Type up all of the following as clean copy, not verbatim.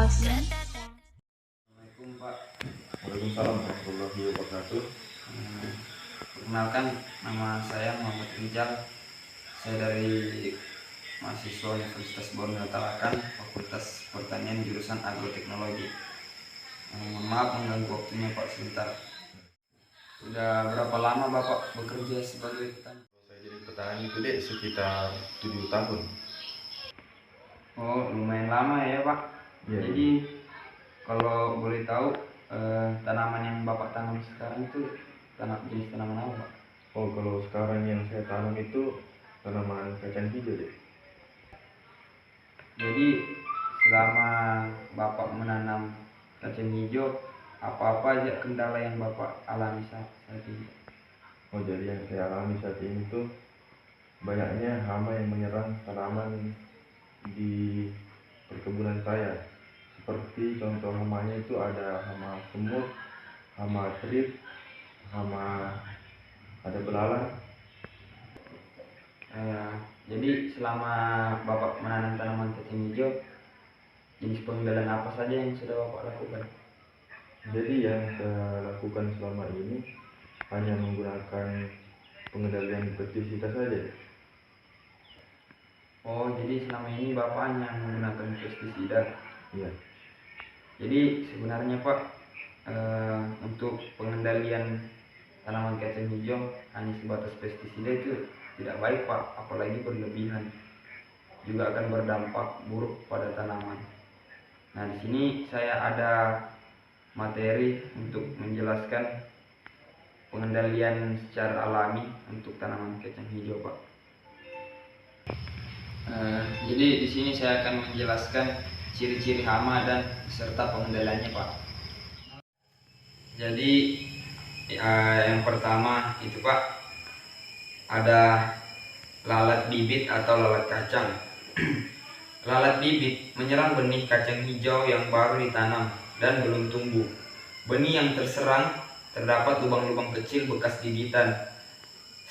Assalamualaikum Pak. Waalaikumsalam warahmatullahi wabarakatuh. Perkenalkan, nama saya Muhammad Rijal. Saya dari mahasiswa Universitas Borneo Tarakan, Fakultas Pertanian jurusan Agroteknologi. Mohon maaf mengganggu waktunya Pak sebentar. Sudah berapa lama Bapak bekerja sebagai petani? Saya jadi petani itu dek sekitar 7 tahun. Oh, lumayan lama ya Pak. Ya, Jadi kalau boleh tahu, tanaman yang Bapak tanam sekarang itu jenis tanaman apa Pak? Oh, kalau sekarang yang saya tanam itu tanaman kacang hijau dek. Jadi selama Bapak menanam kacang hijau, apa-apa aja kendala yang Bapak alami saat ini? Oh, jadi yang saya alami saat ini tuh banyaknya hama yang menyerang tanaman di perkebunan saya. Seperti contoh hamanya itu ada hama semut, hama trip, hama ada belalang. Jadi selama Bapak menanam tanaman kacang hijau, jenis pengendalian apa saja yang sudah Bapak lakukan? Jadi yang saya lakukan selama ini hanya menggunakan pengendalian pestisida saja. Oh, jadi selama ini Bapak hanya menggunakan pestisida. Iya. Jadi sebenarnya Pak, untuk pengendalian tanaman kacang hijau hanya sebatas pestisida itu tidak baik Pak, apalagi berlebihan. Juga akan berdampak buruk pada tanaman. Nah, di sini saya ada materi untuk menjelaskan pengendalian secara alami untuk tanaman kacang hijau Pak. Jadi di sini saya akan menjelaskan ciri-ciri hama dan serta pengendaliannya Pak. Jadi yang pertama itu Pak, ada lalat bibit atau lalat kacang. Lalat bibit menyerang benih kacang hijau yang baru ditanam dan belum tumbuh. Benih yang terserang terdapat lubang-lubang kecil bekas gigitan.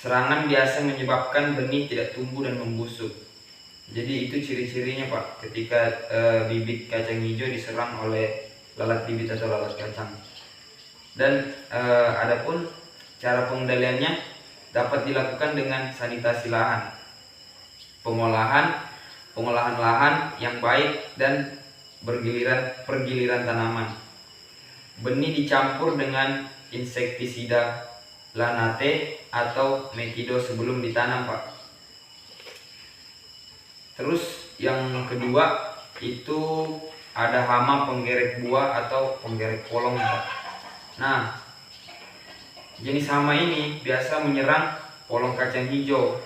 Serangan biasa menyebabkan benih tidak tumbuh dan membusuk. Jadi itu ciri-cirinya Pak ketika bibit kacang hijau diserang oleh lalat bibit atau lalat kacang. Dan adapun cara pengendaliannya dapat dilakukan dengan sanitasi lahan, pengolahan lahan yang baik dan pergiliran tanaman. Benih dicampur dengan insektisida Lanate atau Mekido sebelum ditanam Pak. Terus yang kedua itu ada hama penggerek buah atau penggerek polong Pak. Nah, jenis hama ini biasa menyerang polong kacang hijau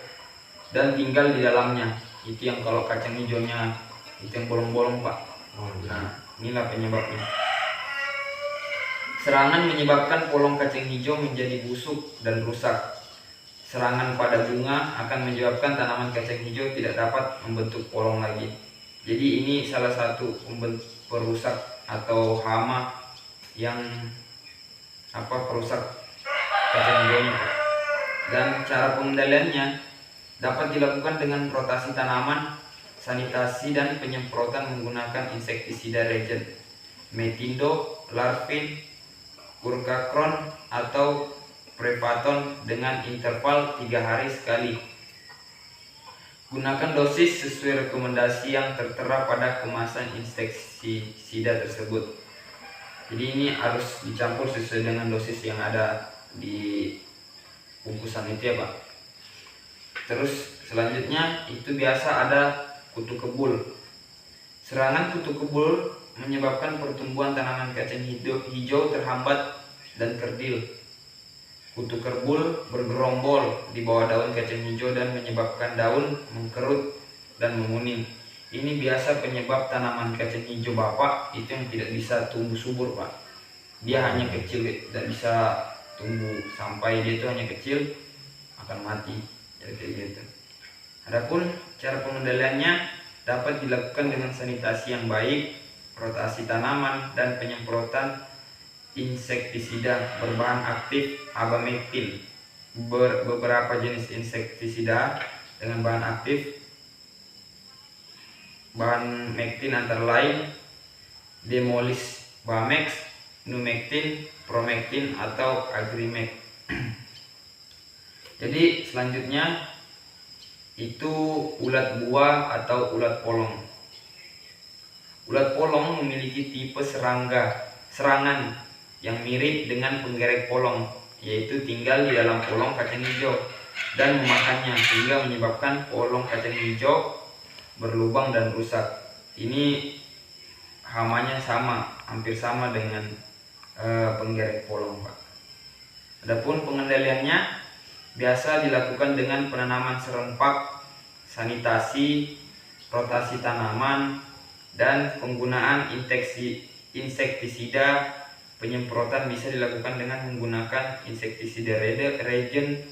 dan tinggal di dalamnya. Itu yang kalau kacang hijaunya itu yang bolong-bolong Pak. Nah, inilah penyebabnya. Serangan menyebabkan polong kacang hijau menjadi busuk dan rusak. Serangan pada bunga akan menyebabkan tanaman kacang hijau tidak dapat membentuk polong lagi. Jadi ini salah satu perusak atau hama yang perusak kacang hijaunya. Dan cara pengendaliannya dapat dilakukan dengan rotasi tanaman, sanitasi dan penyemprotan menggunakan insektisida regen, Metindo, Larvin, Urgacron atau Prepaton dengan interval 3 hari sekali. Gunakan dosis sesuai rekomendasi yang tertera pada kemasan insektisida tersebut. Jadi ini harus dicampur sesuai dengan dosis yang ada di bungkusan itu ya Pak. Terus selanjutnya itu biasa ada kutu kebul. Serangan kutu kebul menyebabkan pertumbuhan tanaman kacang hijau terhambat dan kerdil. Kutu kebul bergerombol di bawah daun kacang hijau dan menyebabkan daun mengkerut dan menguning. Ini biasa penyebab tanaman kacang hijau Bapak itu yang tidak bisa tumbuh subur Pak. Dia hanya kecil, tidak bisa tumbuh sampai dia itu hanya kecil, akan mati. Jadi kayak gitu. Adapun cara pengendaliannya dapat dilakukan dengan sanitasi yang baik, rotasi tanaman dan penyemprotan insektisida berbahan aktif abamectin. Beberapa jenis insektisida dengan bahan aktif bahan mektin antara lain Demolis, Bamex, Numectin, Promectin atau Agrimex. Jadi selanjutnya itu ulat buah atau ulat polong. Ulat polong memiliki tipe serangan yang mirip dengan penggerek polong, yaitu tinggal di dalam polong kacang hijau dan memakannya sehingga menyebabkan polong kacang hijau berlubang dan rusak. Ini hamanya hampir sama dengan penggerek polong, Pak. Adapun pengendaliannya biasa dilakukan dengan penanaman serempak, sanitasi, rotasi tanaman, dan penggunaan insektisida. Penyemprotan bisa dilakukan dengan menggunakan insektisida regen,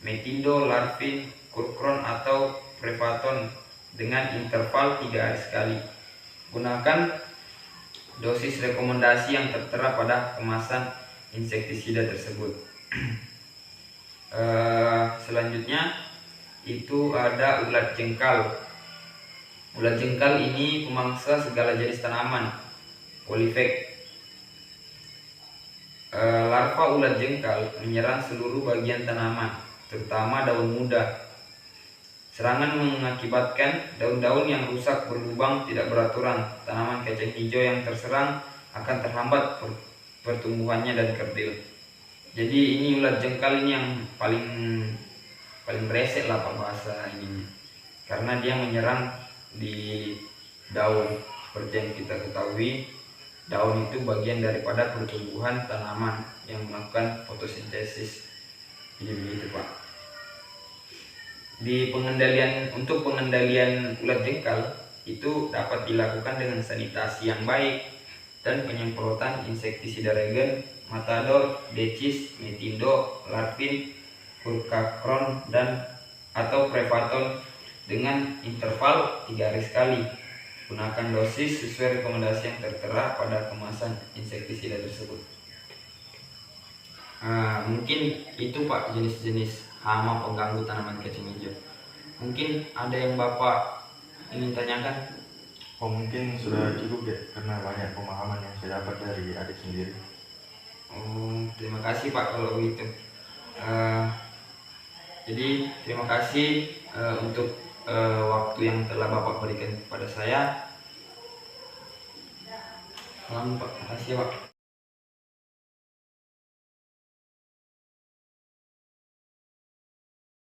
metindo, larvin, kurkron atau prevaton dengan interval 3 hari sekali. Gunakan dosis rekomendasi yang tertera pada kemasan insektisida tersebut. Selanjutnya itu ada ulat jengkal. Ulat jengkal ini pemangsa segala jenis tanaman, polifek. Larva ulat jengkal menyerang seluruh bagian tanaman, terutama daun muda. Serangan mengakibatkan daun-daun yang rusak, berlubang, tidak beraturan. Tanaman kacang hijau yang terserang akan terhambat pertumbuhannya dan kerdil. Jadi ini ulat jengkal ini yang paling resek lah Pak bahasa ini, karena dia menyerang di daun. Seperti yang kita ketahui, daun itu bagian daripada pertumbuhan tanaman yang melakukan fotosintesis. Jadi begitu Pak. Untuk pengendalian ulat jengkal itu dapat dilakukan dengan sanitasi yang baik dan penyemprotan insektisida regen, matador, decis, metindo, larvin, furkakron atau prevaton dengan interval 3 hari sekali. Gunakan dosis sesuai rekomendasi yang tertera pada kemasan insektisida tersebut. Mungkin itu Pak jenis-jenis hama pengganggu tanaman kacang hijau. Mungkin ada yang Bapak ingin tanyakan? Oh, mungkin sudah cukup ya, karena banyak pemahaman yang saya dapat dari adik sendiri. Oh, terima kasih Pak kalau begitu. Jadi terima kasih untuk waktu yang telah Bapak berikan kepada saya. Salam Pak, terima kasih Pak.